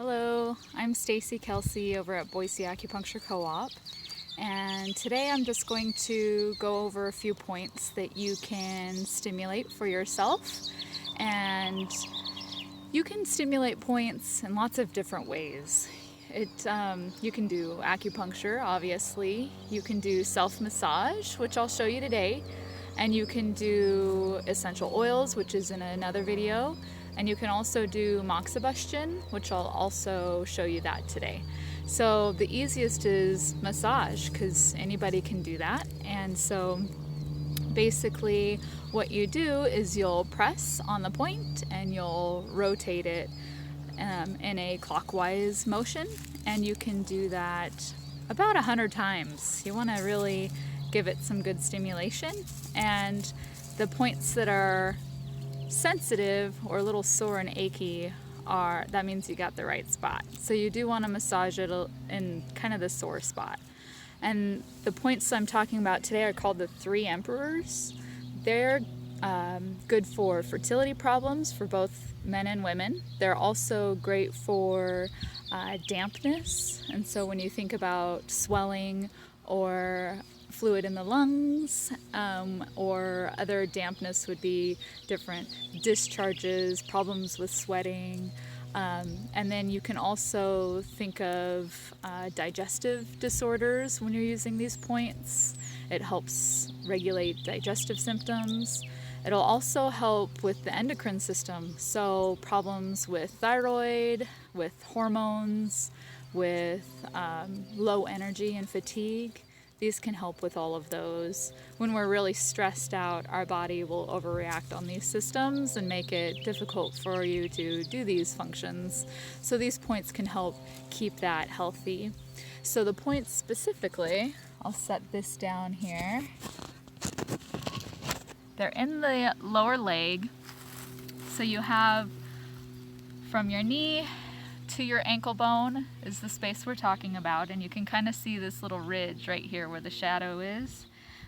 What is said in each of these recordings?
Hello, I'm Stacy Kelsey over at Boise Acupuncture Co-op, and today I'm just going to go over a few points that you can stimulate for yourself. And you can stimulate points in lots of different ways. You can do acupuncture, obviously. You can do self-massage, which I'll show you today. And you can do essential oils, which is in another video. And you can also do moxibustion, which I'll also show you that today. So the easiest is massage, because anybody can do that. And so basically what you do is you'll press on the point and you'll rotate it in a clockwise motion, and you can do that about 100 times. You want to really give it some good stimulation, and the points that are sensitive or a little sore and achy that means you got the right spot. So you do want to massage it in kind of the sore spot. And the points I'm talking about today are called the 3 emperors. They're good for fertility problems for both men and women. They're also great for dampness. And so when you think about swelling or fluid in the lungs, or other dampness would be different discharges, problems with sweating. And then you can also think of digestive disorders when you're using these points. It helps regulate digestive symptoms. It'll also help with the endocrine system, so problems with thyroid, with hormones, with low energy and fatigue. These can help with all of those. When we're really stressed out, our body will overreact on these systems and make it difficult for you to do these functions. So these points can help keep that healthy. So the points specifically, I'll set this down here. They're in the lower leg. So you have from your knee to your ankle bone is the space we're talking about, and you can kind of see this little ridge right here where the shadow is.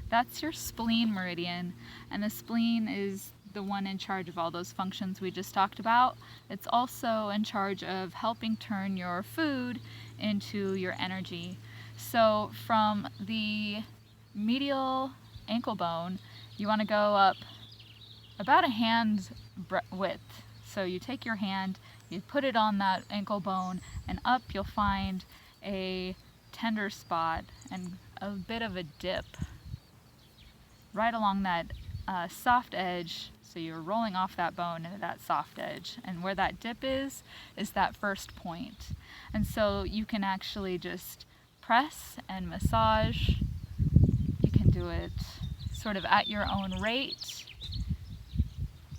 That's your spleen meridian, and the spleen is the one in charge of all those functions we just talked about. It's also in charge of helping turn your food into your energy. So from the medial ankle bone, you want to go up about a hand width. So you take your hand, you put it on that ankle bone, and up you'll find a tender spot and a bit of a dip right along that soft edge. So you're rolling off that bone into that soft edge, and where that dip is that first point. And so you can actually just press and massage. You can do it sort of at your own rate,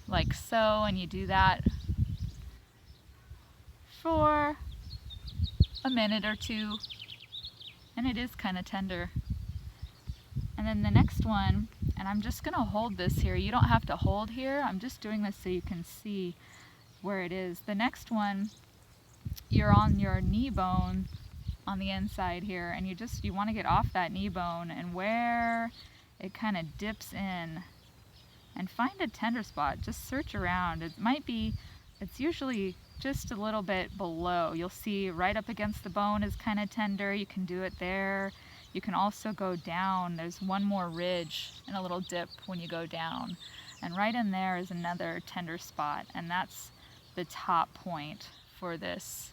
like so, and you do that for a minute or two, and it is kind of tender. And then the next one, and I'm just gonna hold this here. You don't have to hold here. I'm just doing this so you can see where it is. The next one, you're on your knee bone on the inside here, and you want to get off that knee bone, and where it kind of dips in, and find a tender spot. Just search around. It's usually just a little bit below. You'll see right up against the bone is kind of tender. You can do it there. You can also go down. There's one more ridge and a little dip when you go down. And right in there is another tender spot, and that's the top point for this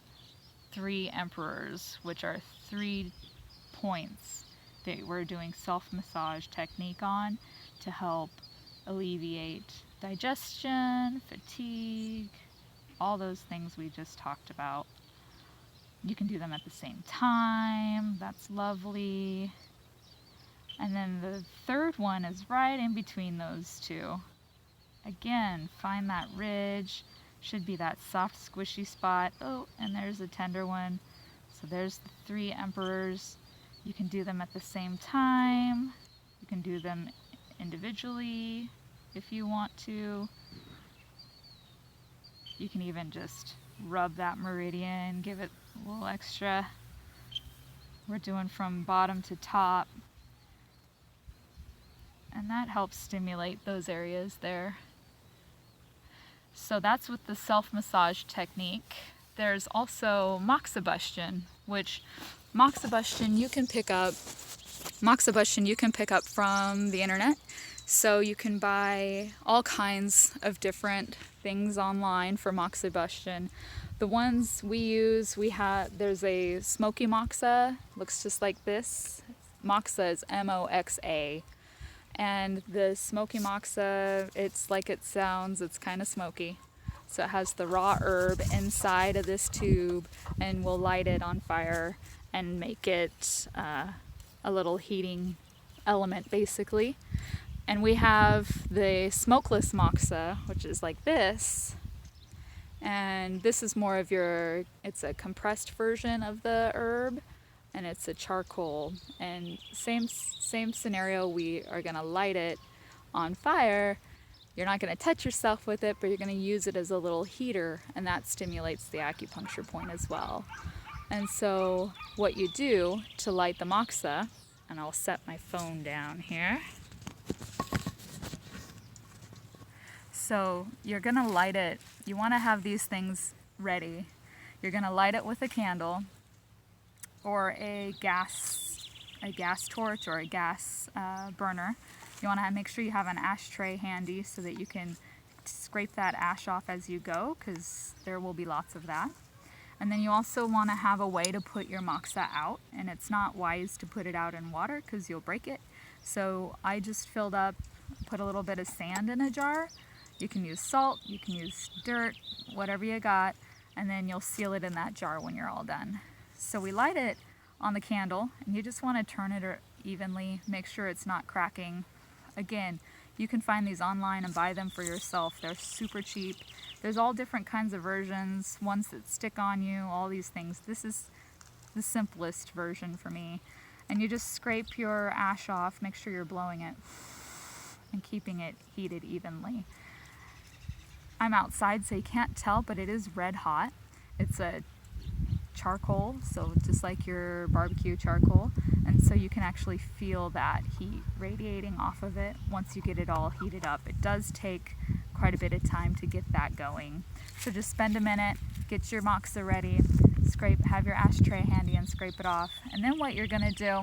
3 emperors, which are 3 points that we're doing self-massage technique on to help alleviate digestion, fatigue, all those things we just talked about. You can do them at the same time. That's lovely. And then the third one is right in between those two. Again, find that ridge. Should be that soft, squishy spot. Oh, and there's a tender one. So there's the 3 emperors. You can do them at the same time. You can do them individually if you want to. You can even just rub that meridian, give it a little extra. We're doing from bottom to top, and that helps stimulate those areas there. So that's with the self-massage technique. there's also Moxibustion, which Moxibustion you can pick up from the internet. So you can buy all kinds of different things online for Moxibustion. The ones we use, there's a Smoky Moxa, looks just like this. Moxa is M-O-X-A. And the Smoky Moxa, it's like it sounds, it's kind of smoky. So it has the raw herb inside of this tube, and we'll light it on fire and make it a little heating element basically. And we have the Smokeless Moxa, which is like this. And this is more of it's a compressed version of the herb, and it's a charcoal. And same scenario, we are gonna light it on fire. You're not gonna touch yourself with it, but you're gonna use it as a little heater, and that stimulates the acupuncture point as well. And so what you do to light the moxa, and I'll set my phone down here. So you're gonna light it, you wanna have these things ready. You're gonna light it with a candle or a gas torch or a gas burner. You wanna make sure you have an ashtray handy so that you can scrape that ash off as you go, because there will be lots of that. And then you also want to have a way to put your moxa out, and it's not wise to put it out in water because you'll break it. So I just put a little bit of sand in a jar. You can use salt, you can use dirt, whatever you got, and then you'll seal it in that jar when you're all done. So we light it on the candle, and you just want to turn it evenly, make sure it's not cracking. Again, you can find these online and buy them for yourself. They're super cheap. There's all different kinds of versions, ones that stick on you, all these things. This is the simplest version for me. And you just scrape your ash off, make sure you're blowing it and keeping it heated evenly. I'm outside, so you can't tell, but it is red hot. It's a charcoal, so just like your barbecue charcoal, and so you can actually feel that heat radiating off of it once you get it all heated up. It does take quite a bit of time to get that going, so just spend a minute, get your moxa ready, have your ashtray handy and scrape it off. And then what you're going to do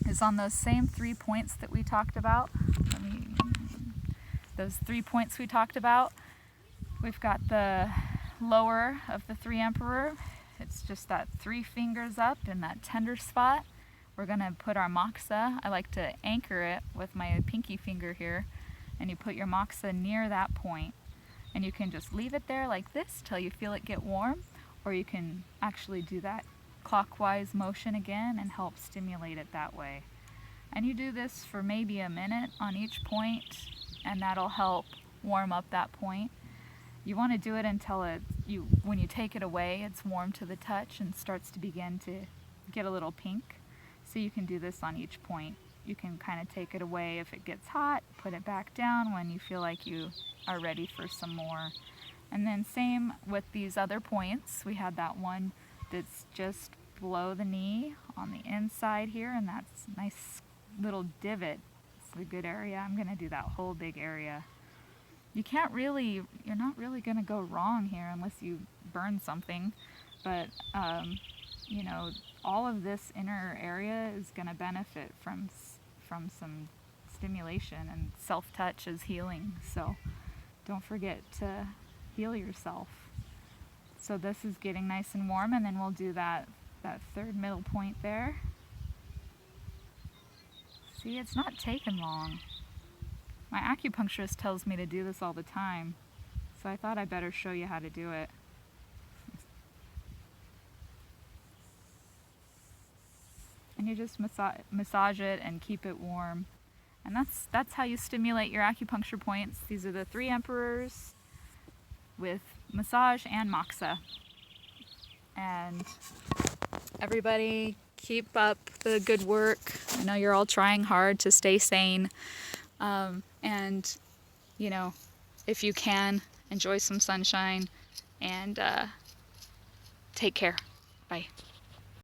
is on those same 3 points that we talked about, we've got the lower of the 3 emperor. It's just that 3 fingers up in that tender spot. We're gonna put our moxa. I like to anchor it with my pinky finger here, and you put your moxa near that point, and you can just leave it there like this till you feel it get warm, or you can actually do that clockwise motion again and help stimulate it that way. And you do this for maybe a minute on each point, and that'll help warm up that point. You want to do it until when you take it away, it's warm to the touch and starts to begin to get a little pink. So you can do this on each point. You can kind of take it away if it gets hot, put it back down when you feel like you are ready for some more. And then same with these other points. We had that one that's just below the knee on the inside here, and that's a nice little divot. It's a good area. I'm going to do that whole big area. You're not really going to go wrong here unless you burn something, but all of this inner area is going to benefit from some stimulation, and self-touch is healing, so don't forget to heal yourself. So this is getting nice and warm, and then we'll do that third middle point there. See, it's not taking long. My acupuncturist tells me to do this all the time, so I thought I'd better show you how to do it. And you just massage it and keep it warm. And that's how you stimulate your acupuncture points. These are the 3 emperors with massage and moxa. And everybody keep up the good work. I know you're all trying hard to stay sane. And if you can, enjoy some sunshine, and take care. Bye.